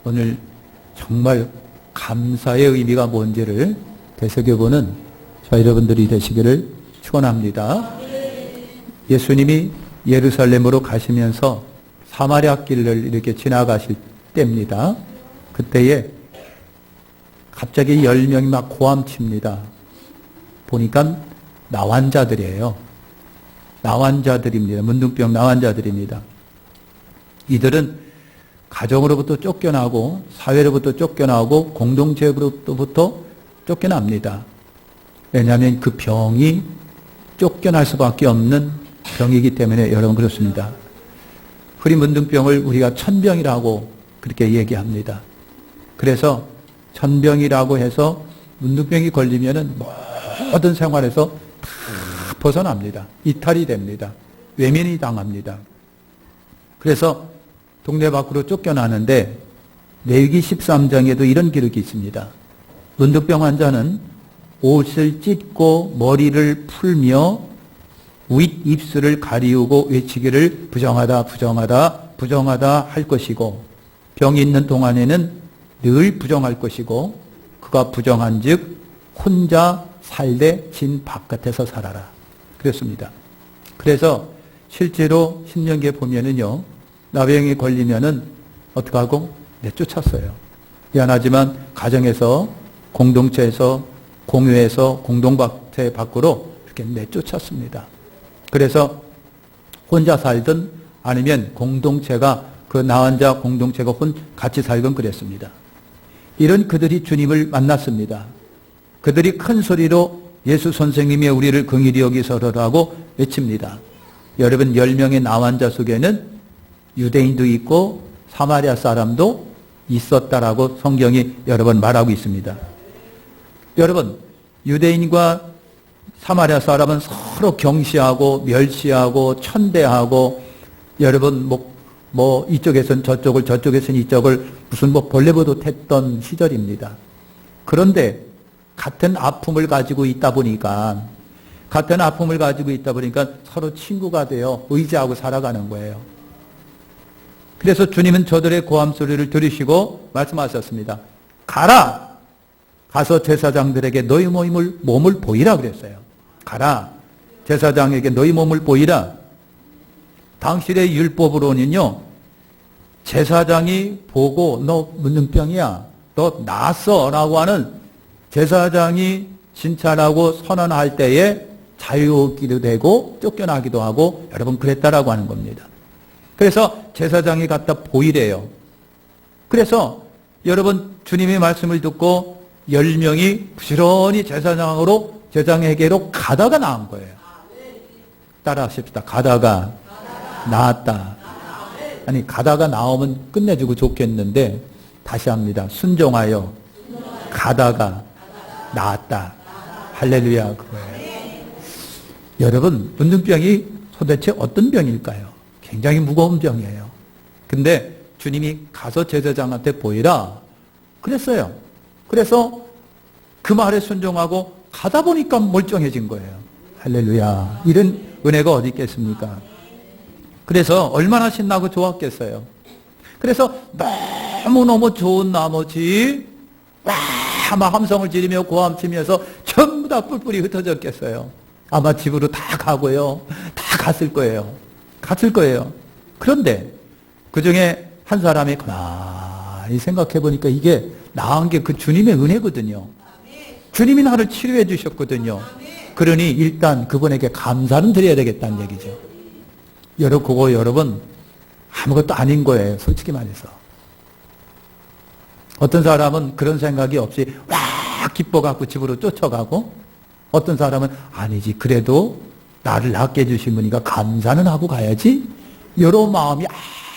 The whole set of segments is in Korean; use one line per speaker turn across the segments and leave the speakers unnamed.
오늘 정말 감사의 의미가 뭔지를 되새겨보는 저 여러분들이 되시기를 축원합니다. 예수님이 예루살렘으로 가시면서 사마리아 길을 이렇게 지나가실 때입니다. 그때에 갑자기 10명이 막 고함칩니다. 보니까 나환자들이에요. 나환자들입니다. 문둥병 나환자들입니다. 이들은 가정으로부터 쫓겨나고 사회로부터 쫓겨나고 공동체로부터 쫓겨납니다. 왜냐하면 그 병이 쫓겨날 수밖에 없는 병이기 때문에 여러분 그렇습니다. 흔히 문둥병을 우리가 천병이라고 그렇게 얘기합니다. 그래서 천병이라고 해서 문둥병이 걸리면은 모든 생활에서 다 벗어납니다. 이탈이 됩니다. 외면이 당합니다. 그래서 동네 밖으로 쫓겨나는데 레위기 13장에도 이런 기록이 있습니다. 문둥병 환자는 옷을 찢고 머리를 풀며 윗입술을 가리우고 외치기를 부정하다 부정하다 부정하다 할 것이고 병이 있는 동안에는 늘 부정할 것이고 그가 부정한즉 혼자 살되 진 바깥에서 살아라 그랬습니다. 그래서 실제로 신명기에 보면은요 나병이 걸리면은 어떻게 하고 내쫓았어요. 미안하지만 가정에서 공동체에서 공유에서 공동체 밖으로 이렇게 내쫓았습니다. 그래서 혼자 살든 아니면 공동체가 그 나환자 공동체가 같이 살건 그랬습니다. 이런 그들이 주님을 만났습니다. 그들이 큰 소리로 예수 선생님이 우리를 긍휼히 여기소서라고 외칩니다. 여러분 10명의 나환자 속에는 유대인도 있고 사마리아 사람도 있었다라고 성경이 여러 번 말하고 있습니다. 여러분 유대인과 사마리아 사람은 서로 경시하고 멸시하고 천대하고 여러분 뭐 이쪽에서는 저쪽을 저쪽에서는 이쪽을 무슨 벌레보듯 했던 시절입니다. 그런데 같은 아픔을 가지고 있다 보니까 서로 친구가 되어 의지하고 살아가는 거예요. 그래서 주님은 저들의 고함 소리를 들으시고 말씀하셨습니다. 가라! 가서 제사장들에게 너희 몸을 보이라 그랬어요. 가라! 제사장에게 너희 몸을 보이라. 당시의 율법으로는요, 제사장이 보고 너 문둥병이야, 너 나았어 라고 하는 제사장이 진찰하고 선언할 때에 자유기도 되고 쫓겨나기도 하고 여러분 그랬다라고 하는 겁니다. 그래서 제사장이 갖다 보이래요. 그래서 여러분 주님의 말씀을 듣고 10명이 부지런히 제사장에게로 가다가 나은 거예요. 따라 하십시다. 가다가 나았다. 아니 가다가 나오면 끝내주고 좋겠는데 다시 합니다. 순종하여 가다가 나았다. 할렐루야 그거예요. 여러분 문둥병이 도대체 어떤 병일까요? 굉장히 무거운 병이에요. 근데 주님이 가서 제사장한테 보이라 그랬어요. 그래서 그 말에 순종하고 가다 보니까 멀쩡해진 거예요. 할렐루야. 이런 은혜가 어디 있겠습니까? 그래서 얼마나 신나고 좋았겠어요. 그래서 너무너무 좋은 나머지 막 함성을 지르며 고함치면서 전부 다 뿔뿔이 흩어졌겠어요. 아마 집으로 다 가고요. 다 갔을 거예요. 그런데 그 중에 한 사람이 가만히 생각해 보니까 이게 나은 게 그 주님의 은혜거든요. 주님이 나를 치료해 주셨거든요. 그러니 일단 그분에게 감사는 드려야 되겠다는 얘기죠. 여러분 아무것도 아닌 거예요. 솔직히 말해서. 어떤 사람은 그런 생각이 없이 와 기뻐갖고 집으로 쫓아가고 어떤 사람은 아니지 그래도 나를 낫게 해주신 분이니까 감사는 하고 가야지 이런 마음이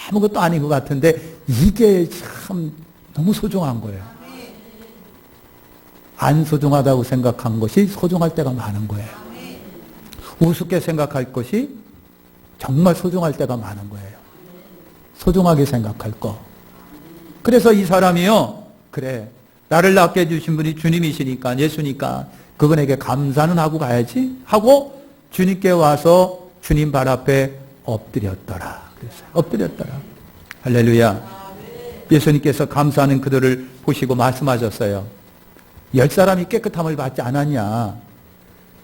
아무것도 아닌 것 같은데 이게 참 너무 소중한 거예요. 안 소중하다고 생각한 것이 소중할 때가 많은 거예요. 우습게 생각할 것이 정말 소중할 때가 많은 거예요. 소중하게 생각할 거. 그래서 이 사람이요, 그래 나를 낫게 해주신 분이 주님이시니까 예수니까 그분에게 감사는 하고 가야지 하고 주님께 와서 주님 발 앞에 엎드렸더라. 그랬어요. 엎드렸더라. 할렐루야. 예수님께서 감사하는 그들을 보시고 말씀하셨어요. 10사람이 깨끗함을 받지 않았냐?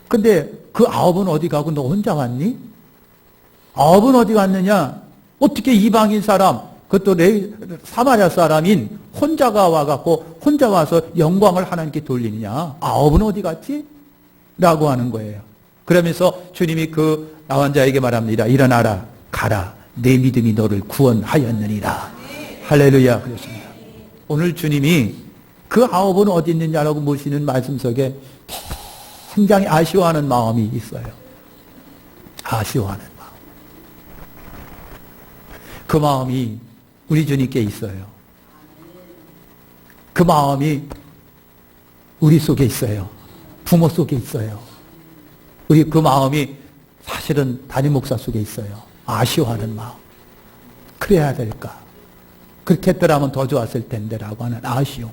근데 그 9은 어디 가고 너 혼자 왔니? 9은 어디 갔느냐? 어떻게 이방인 사람, 그것도 사마리아 사람인 혼자가 와갖고 혼자 와서 영광을 하나님께 돌리느냐? 9은 어디 갔지? 라고 하는 거예요. 그러면서 주님이 그 나환 자에게 말합니다. 일어나라, 가라. 내 믿음이 너를 구원하였느니라. 할렐루야. 그렇습니다. 오늘 주님이 그 9은 어디 있느냐라고 모시는 말씀 속에 굉장히 아쉬워하는 마음이 있어요. 아쉬워하는 마음. 그 마음이 우리 주님께 있어요. 그 마음이 우리 속에 있어요. 부모 속에 있어요. 우리 그 마음이 사실은 담임 목사 속에 있어요. 아쉬워하는 마음. 그래야 될까? 그렇게 했더라면 더 좋았을 텐데 라고 하는 아쉬움.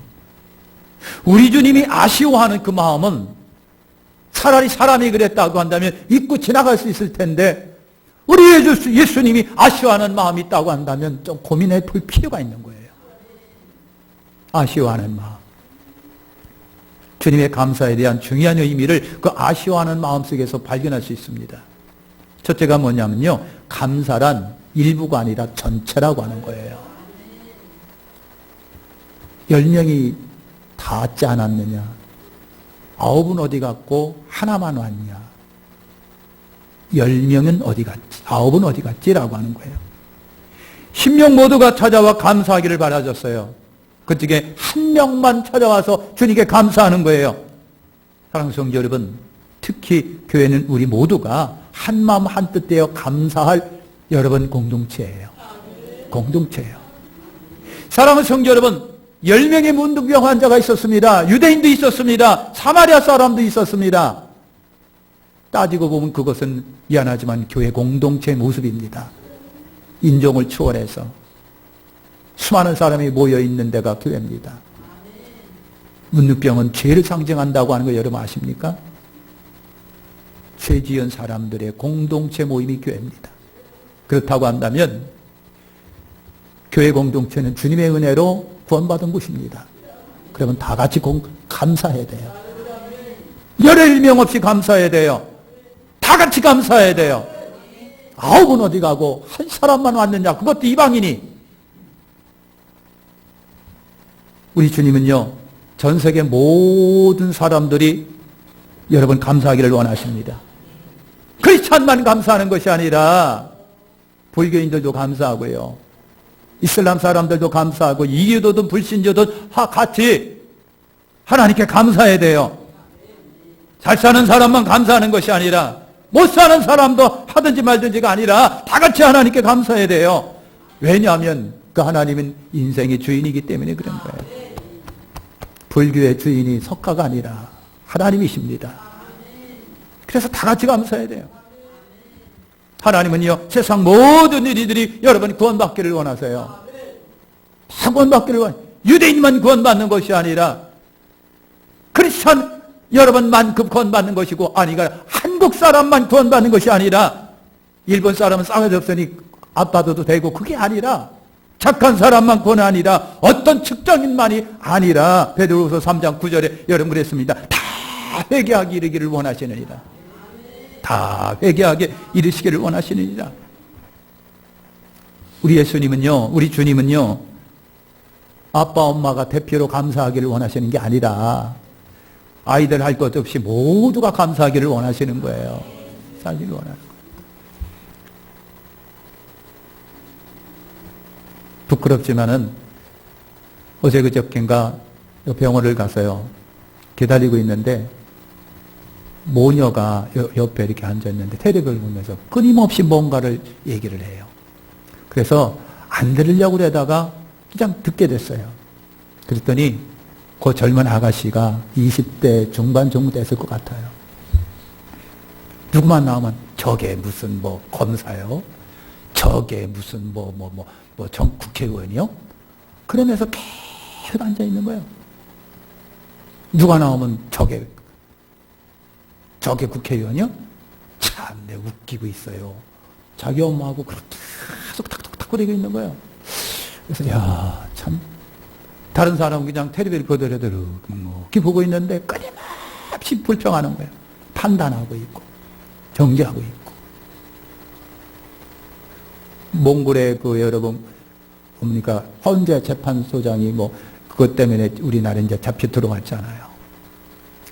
우리 주님이 아쉬워하는 그 마음은 차라리 사람이 그랬다고 한다면 잊고 지나갈 수 있을 텐데 우리 예수님이 아쉬워하는 마음이 있다고 한다면 좀 고민해 볼 필요가 있는 거예요. 아쉬워하는 마음. 주님의 감사에 대한 중요한 의미를 그 아쉬워하는 마음 속에서 발견할 수 있습니다. 첫째가 뭐냐면요. 감사란 일부가 아니라 전체라고 하는 거예요. 10명이 다 왔지 않았느냐? 9은 어디 갔고 하나만 왔냐? 10명은 어디 갔지? 9은 어디 갔지? 라고 하는 거예요. 10명 모두가 찾아와 감사하기를 바라졌어요. 그중에 한 명만 찾아와서 주님께 감사하는 거예요. 사랑하는 성도 여러분, 특히 교회는 우리 모두가 한 마음 한 뜻 되어 감사할 여러분 공동체예요. 공동체예요. 사랑하는 성도 여러분, 10명의 문둥병 환자가 있었습니다. 유대인도 있었습니다. 사마리아 사람도 있었습니다. 따지고 보면 그것은 미안하지만 교회 공동체의 모습입니다. 인종을 초월해서 수많은 사람이 모여있는 데가 교회입니다. 문둥병은 죄를 상징한다고 하는 거 여러분 아십니까? 죄 지은 사람들의 공동체 모임이 교회입니다. 그렇다고 한다면 교회 공동체는 주님의 은혜로 구원받은 곳입니다. 그러면 다 같이 감사해야 돼요. 11명 없이 감사해야 돼요. 다 같이 감사해야 돼요. 9은 어디 가고 한 사람만 왔느냐? 그것도 이방인이. 우리 주님은요, 전 세계 모든 사람들이 여러분 감사하기를 원하십니다. 크리스찬만 감사하는 것이 아니라 불교인들도 감사하고요. 이슬람 사람들도 감사하고 이교도든 불신자든 같이 하나님께 감사해야 돼요. 잘 사는 사람만 감사하는 것이 아니라 못 사는 사람도 하든지 말든지가 아니라 다 같이 하나님께 감사해야 돼요. 왜냐하면 그 하나님은 인생의 주인이기 때문에 그런 거예요. 불교의 주인이 석가가 아니라 하나님이십니다. 그래서 다 같이 감사해야 돼요. 하나님은요, 세상 모든 이들이 여러분 구원받기를 원하세요. 다 구원받기를 원해요. 유대인만 구원받는 것이 아니라 크리스천 여러분만 구원받는 것이고, 아니가 한국 사람만 구원받는 것이 아니라 일본 사람은 싸가지 없으니 아빠도 되고, 그게 아니라 착한 사람만 구원 아니라 어떤 측정인만이 아니라 베드로후서 3장 9절에 여러분 그랬습니다. 다 회개하기 이르기를 원하시느니라. 다 회개하게 이르시기를 원하시느니라. 우리 예수님은요, 우리 주님은요, 아빠 엄마가 대표로 감사하기를 원하시는 게 아니라 아이들 할 것 없이 모두가 감사하기를 원하시는 거예요. 살기를 원하는 거예요. 부끄럽지만은 어제 그저께인가 병원을 가서요, 기다리고 있는데 모녀가 옆에 이렇게 앉아있는데 테레비를 보면서 끊임없이 뭔가를 얘기를 해요. 그래서 안 들으려고 그러다가 그냥 듣게 됐어요. 그랬더니 그 젊은 아가씨가 20대 중반 정도 됐을 것 같아요. 누구만 나오면 저게 무슨 뭐 검사요? 저게 무슨 정 국회의원이요? 그러면서 계속 앉아있는 거예요. 누가 나오면 저게 국회의원이요? 참내 웃기고 있어요. 자기 엄마하고 계속 탁탁탁 거리고 있는 거예요. 그래서 야, 참 참 다른 사람은 그냥 텔레비를 보더라도 이렇게 보고 있는데 끊임없이 불평하는 거예요. 판단하고 있고 정죄하고 있고. 몽골의 그 여러분 뭡니까 헌재 재판소장이 뭐 그것 때문에 우리나라 이제 잡혀 들어왔잖아요.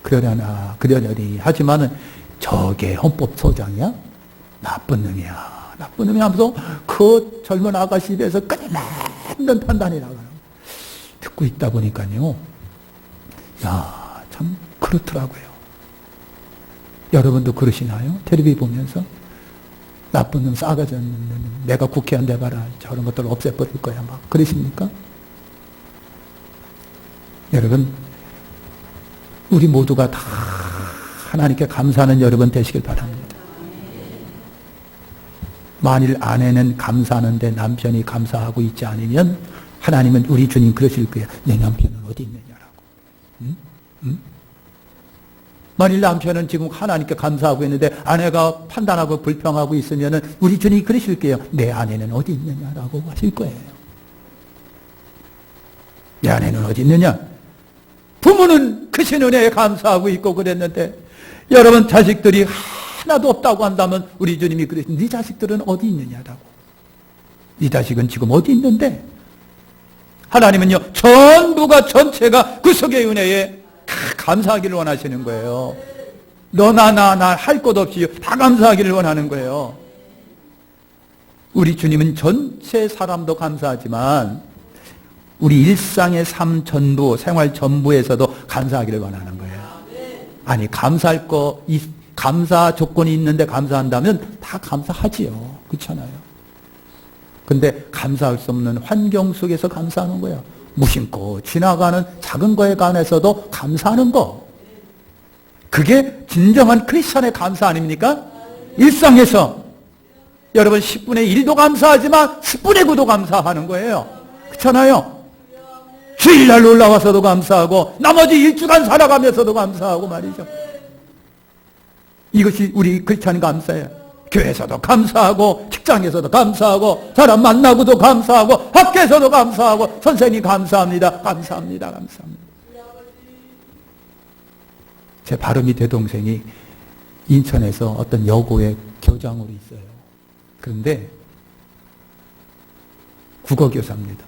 그러려니 하지만은 저게 헌법소장이야? 나쁜 놈이야. 나쁜 놈이 하면서 그 젊은 아가씨 입에서 끊임없는 판단이 나가요. 듣고 있다 보니까요. 야, 참 그렇더라고요. 여러분도 그러시나요? 텔레비 보면서 나쁜 놈 싸가지 없는 놈 내가 국회의원 돼봐라 저런 것들을 없애버릴 거야 막 그러십니까? 여러분 우리 모두가 다 하나님께 감사하는 여러분 되시길 바랍니다. 만일 아내는 감사하는데 남편이 감사하고 있지 않으면 하나님은 우리 주님 그러실 거예요. 내 남편은 어디 있느냐라고. 응? 만일 남편은 지금 하나님께 감사하고 있는데 아내가 판단하고 불평하고 있으면 우리 주님이 그러실 거예요. 내 아내는 어디 있느냐라고 하실 거예요. 내 아내는 어디 있느냐? 부모는 크신 은혜에 감사하고 있고 그랬는데 여러분 자식들이 하나도 없다고 한다면 우리 주님이 그러신 네 자식들은 어디 있느냐라고. 네 자식은 지금 어디 있는데? 하나님은요 전부가 전체가 그 속의 은혜에 감사하기를 원하시는 거예요. 너나 나 할 것 없이 다 감사하기를 원하는 거예요. 우리 주님은 전체 사람도 감사하지만 우리 일상의 삶 전부, 생활 전부에서도 감사하기를 원하는 거예요. 아니 감사할 거, 감사 조건이 있는데 감사한다면 다 감사하지요. 그렇잖아요. 근데 감사할 수 없는 환경 속에서 감사하는 거예요. 무심코 지나가는 작은 거에 관해서도 감사하는 거. 그게 진정한 크리스천의 감사 아닙니까? 일상에서 여러분 10분의 1도 감사하지만 10분의 9도 감사하는 거예요. 그렇잖아요. 주일날 올라와서도 감사하고 나머지 일주간 살아가면서도 감사하고 말이죠. 이것이 우리 크리스천 감사예요. 교회에서도 감사하고 직장에서도 감사하고 사람 만나고도 감사하고 학교에서도 감사하고 선생님 감사합니다. 감사합니다. 감사합니다. 제 바로 밑에 동생이 인천에서 어떤 여고의 교장으로 있어요. 그런데 국어교사입니다.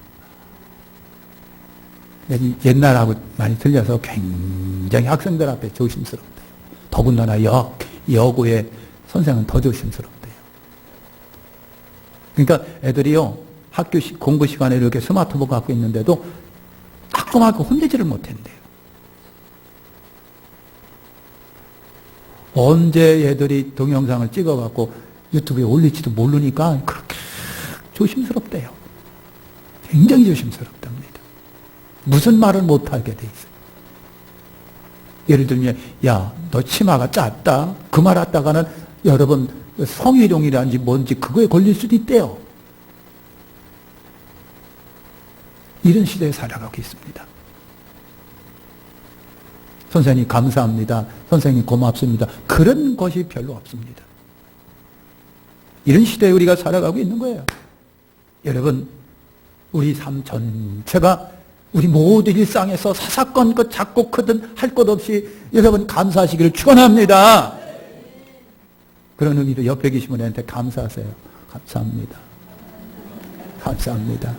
옛날하고 많이 틀려서 굉장히 학생들 앞에 조심스럽대요. 더군다나 여고의 선생은 더 조심스럽대요. 그러니까 애들이요 학교 공부 시간에 이렇게 스마트폰 갖고 있는데도 가끔가끔 혼내지를 못한대요. 언제 애들이 동영상을 찍어갖고 유튜브에 올릴지도 모르니까 그렇게 조심스럽대요. 굉장히 조심스럽답니다. 무슨 말을 못하게 돼 있어요. 예를 들면 야, 너 치마가 짧다. 그 말 하다가는 여러분 성희롱이라든지 뭔지 그거에 걸릴 수도 있대요. 이런 시대에 살아가고 있습니다. 선생님 감사합니다. 선생님 고맙습니다. 그런 것이 별로 없습니다. 이런 시대에 우리가 살아가고 있는 거예요. 여러분 우리 삶 전체가 우리 모두 일상에서 사사건 것 작고 크든 할 것 없이 여러분 감사하시기를 축원합니다. 그런 의미로 옆에 계신 분한테 감사하세요. 감사합니다. 감사합니다.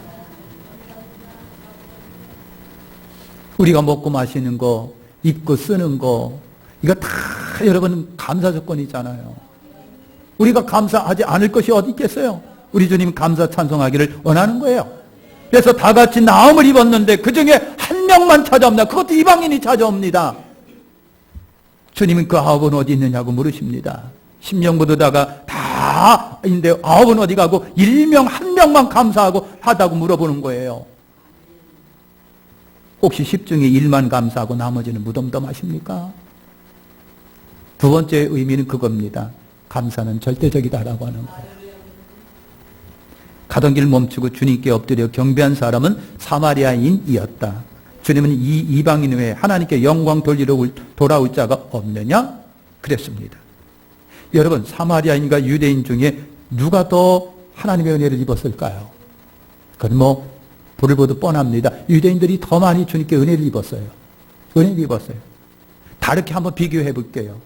우리가 먹고 마시는 거, 입고 쓰는 거, 이거 다 여러분 감사 조건이잖아요. 우리가 감사하지 않을 것이 어디 있겠어요? 우리 주님 감사 찬송하기를 원하는 거예요. 그래서 다 같이 나음을 입었는데 그 중에 한 명만 찾아옵니다. 그것도 이방인이 찾아옵니다. 주님은 그 9은 어디 있느냐고 물으십니다. 10명 보다가 다인데 9은 어디 가고 1명 한 명만 감사하고 하다고 물어보는 거예요. 혹시 10 중에 1만 감사하고 나머지는 무덤덤하십니까? 두 번째 의미는 그겁니다. 감사는 절대적이다라고 하는 거예요. 가던 길 멈추고 주님께 엎드려 경배한 사람은 사마리아인이었다. 주님은 이 이방인 외에 하나님께 영광 돌리러 돌아올 자가 없느냐? 그랬습니다. 여러분 사마리아인과 유대인 중에 누가 더 하나님의 은혜를 입었을까요? 그건 불을 보듯 뻔합니다. 유대인들이 더 많이 주님께 은혜를 입었어요. 은혜를 입었어요. 다르게 한번 비교해 볼게요.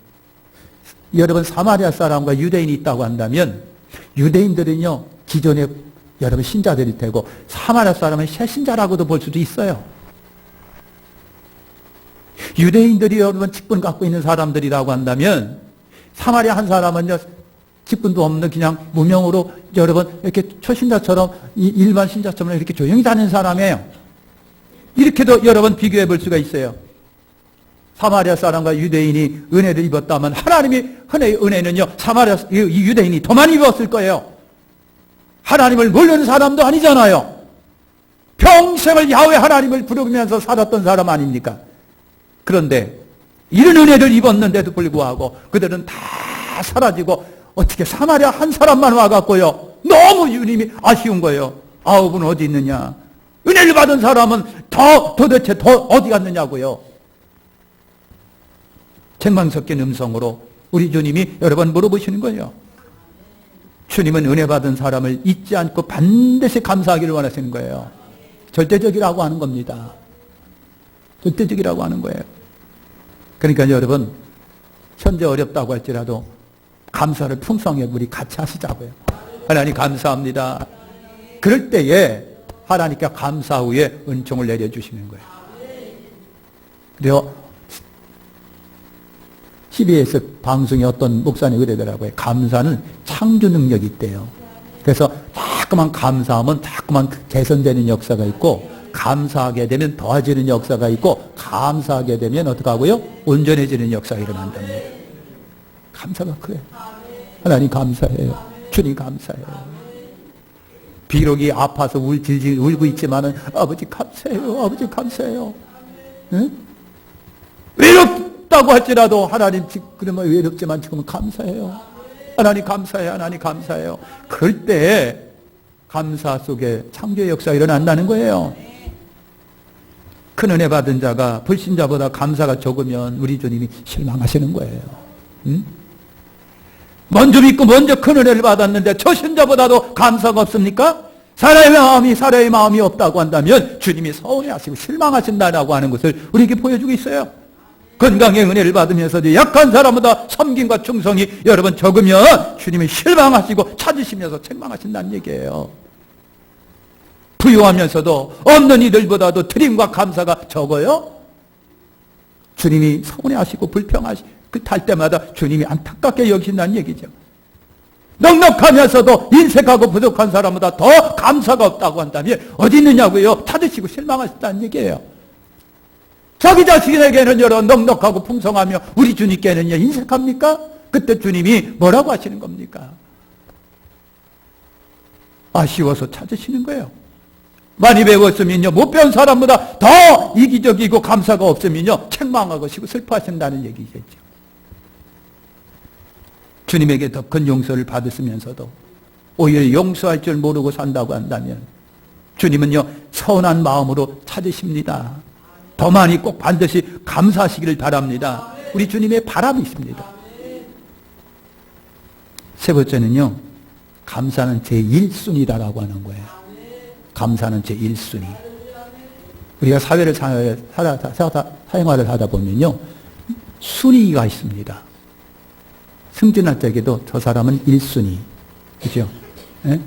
여러분, 사마리아 사람과 유대인이 있다고 한다면 유대인들은요, 기존에 여러분 신자들일 테고 사마리아 사람은 새 신자라고도 볼 수도 있어요. 유대인들이 여러분 직분 갖고 있는 사람들이라고 한다면 사마리아 한 사람은요, 직분도 없는 그냥 무명으로 여러분 이렇게 초신자처럼 일반 신자처럼 이렇게 조용히 다니는 사람이에요. 이렇게도 여러분 비교해 볼 수가 있어요. 사마리아 사람과 유대인이 은혜를 입었다면 하나님이 은혜는요, 사마리아 유대인이 더 많이 입었을 거예요. 하나님을 모르는 사람도 아니잖아요. 평생을 야훼 하나님을 부르면서 살았던 사람 아닙니까? 그런데 이런 은혜를 입었는데도 불구하고 그들은 다 사라지고 어떻게 사마리아 한 사람만 와갖고요, 너무 주님이 아쉬운 거예요. 아홉은 어디 있느냐? 은혜를 받은 사람은 도대체 더 어디 갔느냐고요. 책망 섞인 음성으로 우리 주님이 여러 번 물어보시는 거예요. 주님은 은혜 받은 사람을 잊지 않고 반드시 감사하기를 원하시는 거예요. 절대적이라고 하는 겁니다. 절대적이라고 하는 거예요. 그러니까 여러분, 현재 어렵다고 할지라도 감사를 풍성하게 우리 같이 하시자고요. 하나님 감사합니다. 그럴 때에 하나님께 감사 후에 은총을 내려주시는 거예요. 그래요. TBS 방송에 어떤 목사님이 그러더라고요. 감사는 창조 능력이 있대요. 그래서 자꾸만 감사하면 자꾸만 개선되는 역사가 있고, 감사하게 되면 더해지는 역사가 있고, 감사하게 되면 어떻게 하고요? 온전해지는 역사가 일어난답니다. 감사가 그래요. 하나님 감사해요. 주님 감사해요. 비록이 아파서 질질 울고 있지만은 아버지 감사해요. 아버지 감사해요. 응? 외롭다고 할지라도 하나님 그러면 외롭지만 지금은 감사해요. 하나님 감사해요. 하나님 감사해요. 그럴 때 감사 속에 창조의 역사가 일어난다는 거예요. 큰 은혜 받은 자가 불신자보다 감사가 적으면 우리 주님이 실망하시는 거예요. 응? 먼저 믿고 먼저 큰 은혜를 받았는데 초신자보다도 감사가 없습니까? 사람의 마음이 없다고 한다면 주님이 서운해하시고 실망하신다라고 하는 것을 우리에게 보여주고 있어요. 건강의 은혜를 받으면서도 약한 사람보다 섬김과 충성이 여러분 적으면 주님이 실망하시고 찾으시면서 책망하신다는 얘기예요. 부유하면서도 없는 이들보다도 드림과 감사가 적어요? 주님이 서운해하시고 불평하시고 할 때마다 주님이 안타깝게 여기신다는 얘기죠. 넉넉하면서도 인색하고 부족한 사람보다 더 감사가 없다고 한다면 어디 있느냐고요? 찾으시고 실망하셨다는 얘기예요. 자기 자신에게는 여러 넉넉하고 풍성하며 우리 주님께는요 인색합니까? 그때 주님이 뭐라고 하시는 겁니까? 아쉬워서 찾으시는 거예요. 많이 배웠으면요, 못 배운 사람보다 더 이기적이고 감사가 없으면요 책망하고 슬퍼하신다는 얘기겠죠. 주님에게 더 큰 용서를 받으시면서도 오히려 용서할 줄 모르고 산다고 한다면 주님은요 서운한 마음으로 찾으십니다. 더 많이 꼭 반드시 감사하시기를 바랍니다. 우리 주님의 바람이 있습니다. 세 번째는요, 감사는 제1순위다라고 하는 거예요. 감사는 제1순위. 우리가 사회생활을 하다 보면요 순위가 있습니다. 승진할 때에도 저 사람은 1순위, 그죠? 예?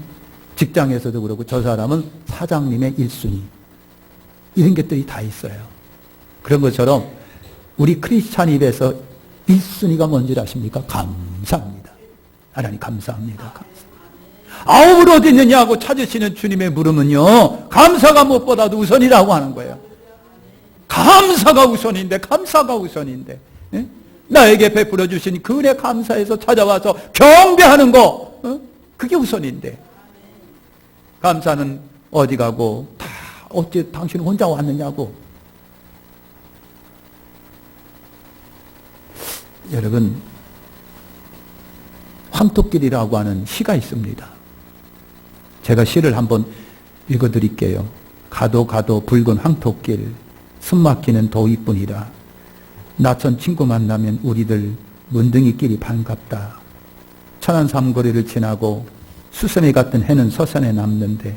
직장에서도 그렇고 저 사람은 사장님의 1순위, 이런 것들이 다 있어요. 그런 것처럼 우리 크리스찬 입에서 1순위가 뭔지 아십니까? 감사합니다. 하나님 감사합니다. 감사. 아홉을 어디 있느냐고 찾으시는 주님의 물음은요 감사가 무엇보다도 우선이라고 하는 거예요. 감사가 우선인데, 감사가 우선인데, 예? 나에게 베풀어 주신 그 은혜 감사해서 찾아와서 경배하는 거, 그게 우선인데, 감사는 어디 가고 다 어째 당신 혼자 왔느냐고. 여러분, 황토길이라고 하는 시가 있습니다. 제가 시를 한번 읽어드릴게요. 가도 붉은 황토길, 숨막히는 도입뿐이라. 낯선 친구 만나면 우리들 문둥이끼리 반갑다. 천안 삼거리를 지나고 수선이 같은 해는 서산에 남는데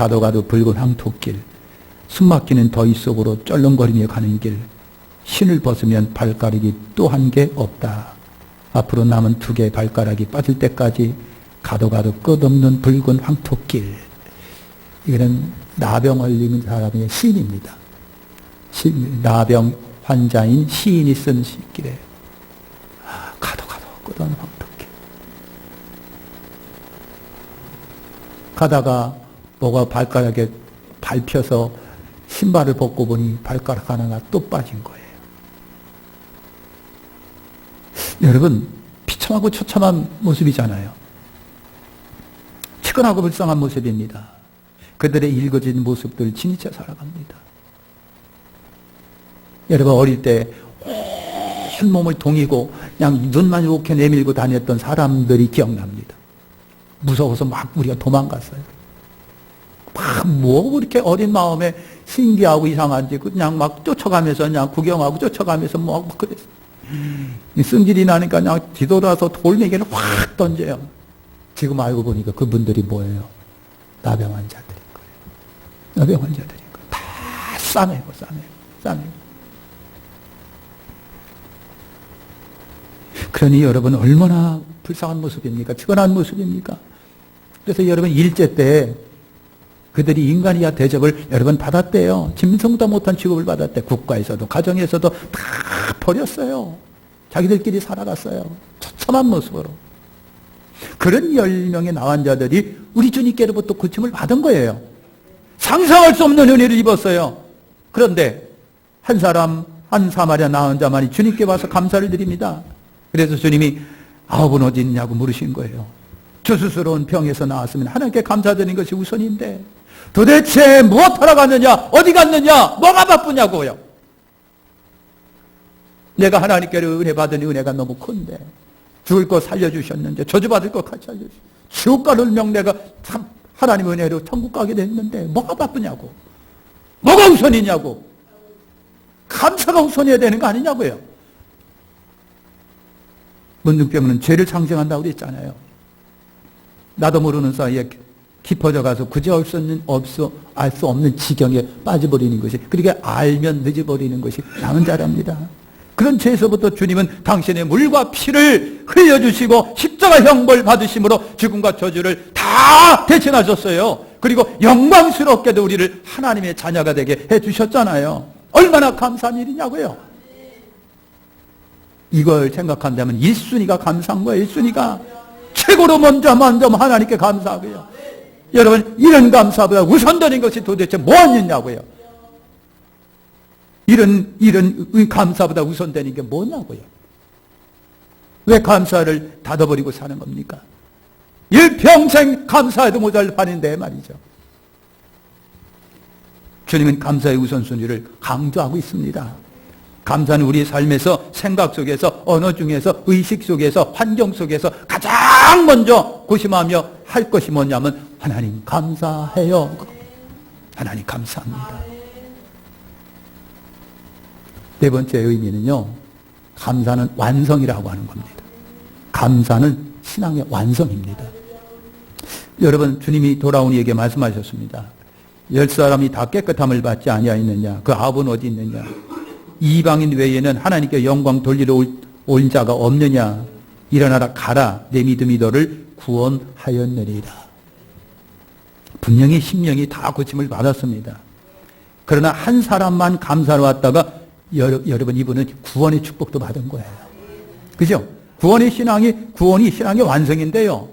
가도 가도 붉은 황토길, 숨막히는 더위 속으로 쩔렁거리며 가는 길, 신을 벗으면 발가락이 또 한 개 없다. 앞으로 남은 2개의 발가락이 빠질 때까지 가도 가도 끝없는 붉은 황토길. 이거는 나병 걸린 사람의 시인입니다. 나병 환자인 시인이 쓴 시길에 가도 가도 끝없는 황토길. 가다가 뭐가 발가락에 밟혀서 신발을 벗고 보니 발가락 하나가 또 빠진 거예요. 여러분, 비참하고 처참한 모습이잖아요. 치근하고 불쌍한 모습입니다. 그들의 일거진 모습들 지니쳐 살아갑니다. 여러분, 어릴 때 온몸을 동이고 그냥 눈만 이렇게 내밀고 다녔던 사람들이 기억납니다. 무서워서 막 우리가 도망갔어요. 막 뭐 그렇게 어린 마음에 신기하고 이상한지 그냥 막 쫓아가면서 그냥 구경하고 쫓아가면서 뭐 그랬어요. 승질이 나니까 그냥 뒤돌아서 돌멩이를 확 던져요. 지금 알고 보니까 그분들이 뭐예요? 나병 환자들인 거예요. 나병 환자들인 거예요. 다 싸매고. 그러니 여러분 얼마나 불쌍한 모습입니까? 피곤한 모습입니까? 그래서 여러분 일제 때 그들이 인간이야 대접을 여러분 받았대요. 짐승도 못한 취급을 받았대. 국가에서도 가정에서도 다 버렸어요. 자기들끼리 살아갔어요. 처참한 모습으로. 그런 10명의 나환자들이 우리 주님께로부터 고침을 받은 거예요. 상상할 수 없는 은혜를 입었어요. 그런데 한 사람, 한 사마리아 나환자만이 주님께 와서 감사를 드립니다. 그래서 주님이 9은 어디 있냐고 물으신 거예요. 주스스러운 병에서 나왔으면 하나님께 감사드리는 것이 우선인데 도대체 무엇하러 갔느냐? 어디 갔느냐? 뭐가 바쁘냐고요. 내가 하나님께로 은혜 받은 은혜가 너무 큰데 죽을 것 살려주셨는데 저주받을 것 같이 살려주셨는데 지옥 갈 운명 내가 참 하나님 은혜로 천국 가게 됐는데 뭐가 바쁘냐고. 뭐가 우선이냐고. 감사가 우선해야 되는 거 아니냐고요. 문둥병은 죄를 상징한다고 그랬잖아요. 나도 모르는 사이에 깊어져 가서 그저 알 수 없는 지경에 빠져버리는 것이, 그렇게 알면 늦어버리는 것이 남은 자랍니다. 그런 죄에서부터 주님은 당신의 물과 피를 흘려주시고 십자가 형벌 받으심으로 죽음과 저주를 다 대신하셨어요. 그리고 영광스럽게도 우리를 하나님의 자녀가 되게 해주셨잖아요. 얼마나 감사한 일이냐고요. 이걸 생각한다면 1순위가 감사한 거예요. 1순위가 최고로 먼저 하나님께 감사하고요. 여러분, 이런 감사보다 우선되는 것이 도대체 뭐였냐고요. 이런 감사보다 우선되는 게 뭐냐고요. 왜 감사를 닫아버리고 사는 겁니까? 일평생 감사해도 모자랄 판인데 말이죠. 주님은 감사의 우선순위를 강조하고 있습니다. 감사는 우리 삶에서, 생각 속에서, 언어 중에서, 의식 속에서, 환경 속에서 가장 먼저 고심하며 할 것이 뭐냐면 하나님 감사해요. 하나님 감사합니다. 네 번째 의미는요, 감사는 완성이라고 하는 겁니다. 감사는 신앙의 완성입니다. 여러분, 주님이 돌아온 이에게 말씀하셨습니다. 10사람이 다 깨끗함을 받지 아니하였느냐? 그 9은 어디 있느냐? 이방인 외에는 하나님께 영광 돌리러 올 자가 없느냐? 일어나라 가라, 내 믿음이 너를 구원하였느니라. 분명히 심령이 다 고침을 받았습니다. 그러나 한 사람만 감사로 왔다가 여러분, 이분은 구원의 축복도 받은 거예요. 그죠? 구원이 신앙의 완성인데요.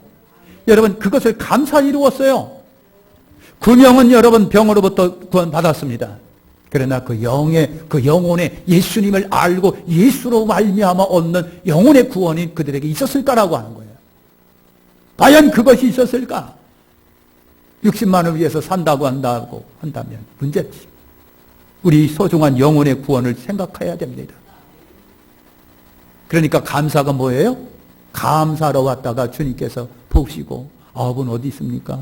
여러분, 그것을 감사 이루었어요. 그 명은 여러분 병으로부터 구원받았습니다. 그러나 그 영혼의 예수님을 알고 예수로 말미암아 얻는 영혼의 구원이 그들에게 있었을까라고 하는 거예요. 과연 그것이 있었을까? 60만을 위해서 산다고 한다면 문제지. 우리 소중한 영혼의 구원을 생각해야 됩니다. 그러니까 감사가 뭐예요? 감사로 왔다가 주님께서 보시고 9은 어디 있습니까?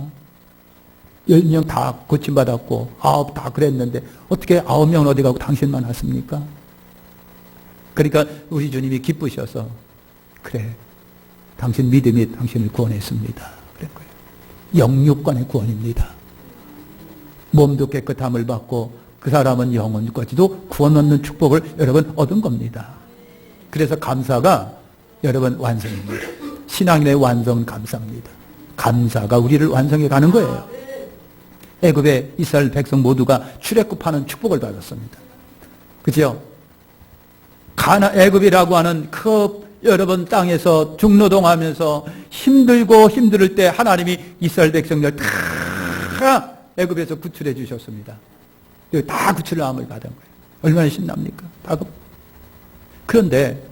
10명 다 고침받았고 9 다 그랬는데 어떻게 9명은 어디 가고 당신만 왔습니까? 그러니까 우리 주님이 기쁘셔서 그래, 당신 믿음이 당신을 구원했습니다. 그런 거예요. 영육간의 구원입니다. 몸도 깨끗함을 받고 그 사람은 영혼까지도 구원 얻는 축복을 여러분 얻은 겁니다. 그래서 감사가 여러분 완성입니다. 신앙인의 완성은 감사입니다. 감사가 우리를 완성해 가는 거예요. 애굽의 이스라엘 백성 모두가 출애굽하는 축복을 받았습니다. 그죠? 애굽이라고 하는 그 여러분 땅에서 중노동하면서 힘들고 힘들 때 하나님이 이스라엘 백성들 다 애굽에서 구출해 주셨습니다. 다 구출함을 받은 거예요. 얼마나 신납니까? 그런데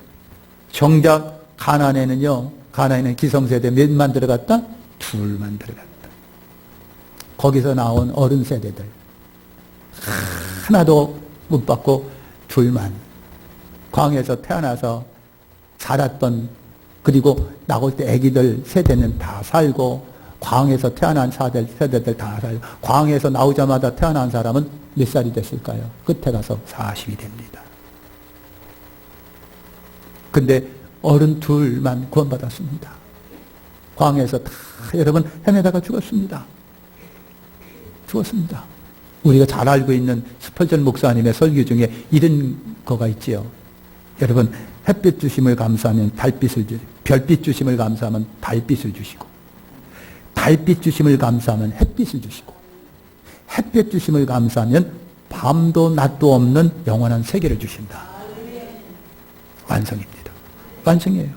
정작 가나안에는 기성세대 몇만 들어갔다? 둘만 들어갔다. 거기서 나온 어른 세대들 하나도 못 받고 둘만 광야에서 태어나서 살았던, 그리고 나올 때 아기들 세대는 다 살고 광야에서 태어난 세대들 다 살고, 광야에서 나오자마자 태어난 사람은 몇 살이 됐을까요? 끝에 가서 40이 됩니다. 근데 어른 둘만 구원받았습니다. 광야에서 다 여러분 헤매다가 죽었습니다. 우리가 잘 알고 있는 스펄전 목사님의 설교 중에 이런 거가 있지요. 여러분, 햇빛 주심을 감사하면 달빛을 주시고, 별빛 주심을 감사하면 달빛을 주시고, 달빛 주심을 감사하면 햇빛을 주시고, 햇빛 주심을 감사하면 밤도 낮도 없는 영원한 세계를 주신다. 완성입니다. 완성이에요.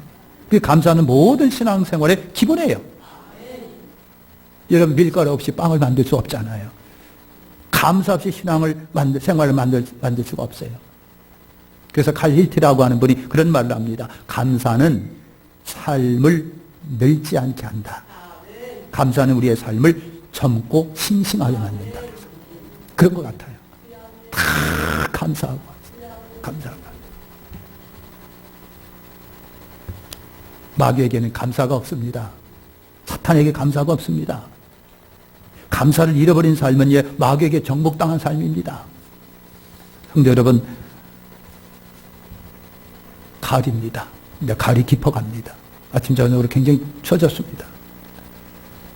그 감사는 모든 신앙생활의 기본이에요. 여러분, 밀가루 없이 빵을 만들 수 없잖아요. 감사 없이 생활을 만들 수가 없어요. 그래서 칼 힐티라고 하는 분이 그런 말을 합니다. 감사는 삶을 늙지 않게 한다. 감사는 우리의 삶을 젊고 싱싱하게 만든다. 그래서 그런 것 같아요. 다 감사하고. 마귀에게는 감사가 없습니다. 사탄에게 감사가 없습니다. 감사를 잃어버린 삶은 마귀에게 정복당한 삶입니다. 성도 여러분, 가을입니다. 근데 가을이 깊어갑니다. 아침 저녁으로 굉장히 추워졌습니다.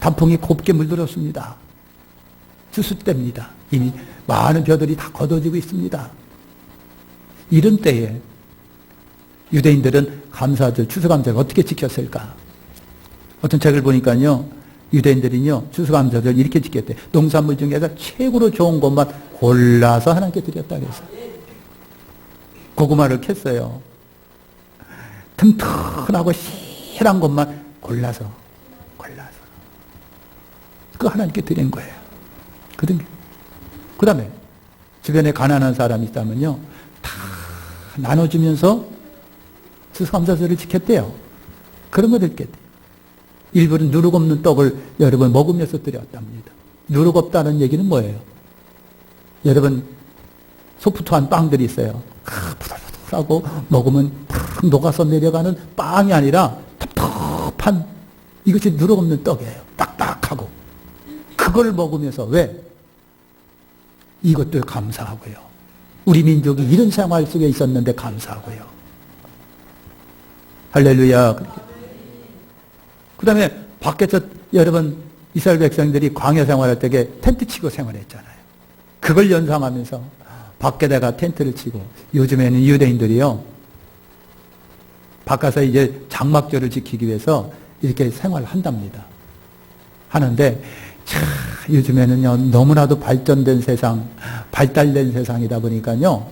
단풍이 곱게 물들었습니다. 추수 때입니다. 이미 많은 벼들이 다 걷어지고 있습니다. 이런 때에 유대인들은 추수감사를 어떻게 지켰을까? 어떤 책을 보니까요, 유대인들이요, 추수감사를 이렇게 지켰대. 농산물 중에서 최고로 좋은 것만 골라서 하나님께 드렸다 그래서. 고구마를 캤어요. 튼튼하고 실한 것만 골라서 그 하나님께 드린 거예요. 그 다음에 주변에 가난한 사람이 있다면요, 다 나눠주면서 추수감사절을 지켰대요. 그런 거 드렸대요. 일부는 누룩 없는 떡을 여러분 먹으면서 드렸답니다. 누룩 없다는 얘기는 뭐예요? 여러분, 소프트한 빵들이 있어요. 부들부들하고 먹으면 팍 녹아서 내려가는 빵이 아니라 텁텁한, 이것이 누룩 없는 떡이에요. 딱딱하고. 그걸 먹으면서, 왜? 이것도 감사하고요. 우리 민족이 이런 생활 속에 있었는데 감사하고요. 할렐루야. 그 다음에 밖에서 여러분 이스라엘 백성들이 광야 생활할 때 텐트 치고 생활했잖아요. 그걸 연상하면서 밖에다가 텐트를 치고, 요즘에는 유대인들이요, 바깥에서 이제 장막절을 지키기 위해서 이렇게 생활을 한답니다. 하는데, 요즘에는요, 너무나도 발전된 세상, 발달된 세상이다 보니까요,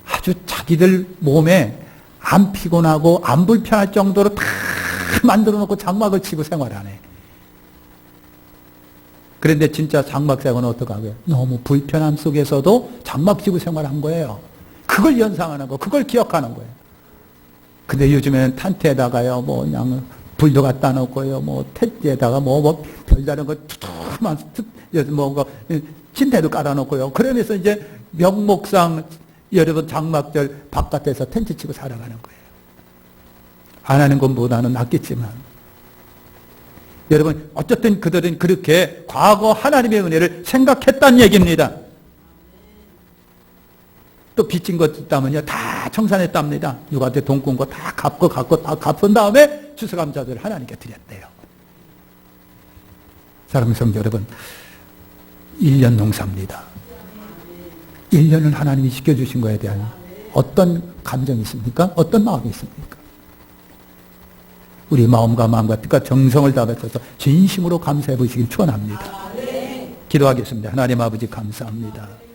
아주 자기들 몸에 안 피곤하고 안 불편할 정도로 다 만들어 놓고 장막을 치고 생활하네. 그런데 진짜 장막 생활은 어떡하고요? 너무 불편함 속에서도 장막 치고 생활한 거예요. 그걸 연상하는 거, 그걸 기억하는 거예요. 근데 요즘에는 텐트에다가요, 그냥 불도 갖다 놓고요, 텐트에다가 별다른 거 투투만, 침대도 깔아놓고요. 그러면서 이제 명목상 여러분 장막절 바깥에서 텐트 치고 살아가는 거예요. 안 하는 것보다는 낫겠지만, 여러분, 어쨌든 그들은 그렇게 과거 하나님의 은혜를 생각했다는 얘기입니다. 또 빚진 것 있다면요, 다 청산했답니다. 누구한테 돈 꾼 거 다 갚고 다 갚은 다음에 추수감사절을 하나님께 드렸대요. 사랑하는 성도 여러분, 1년 농사입니다. 1년을 하나님이 지켜주신 거에 대한 어떤 감정이 있습니까? 어떤 마음이 있습니까? 우리 마음과 뜻과 정성을 다바쳐서 진심으로 감사해 보시길 축원합니다. 기도하겠습니다. 하나님 아버지 감사합니다.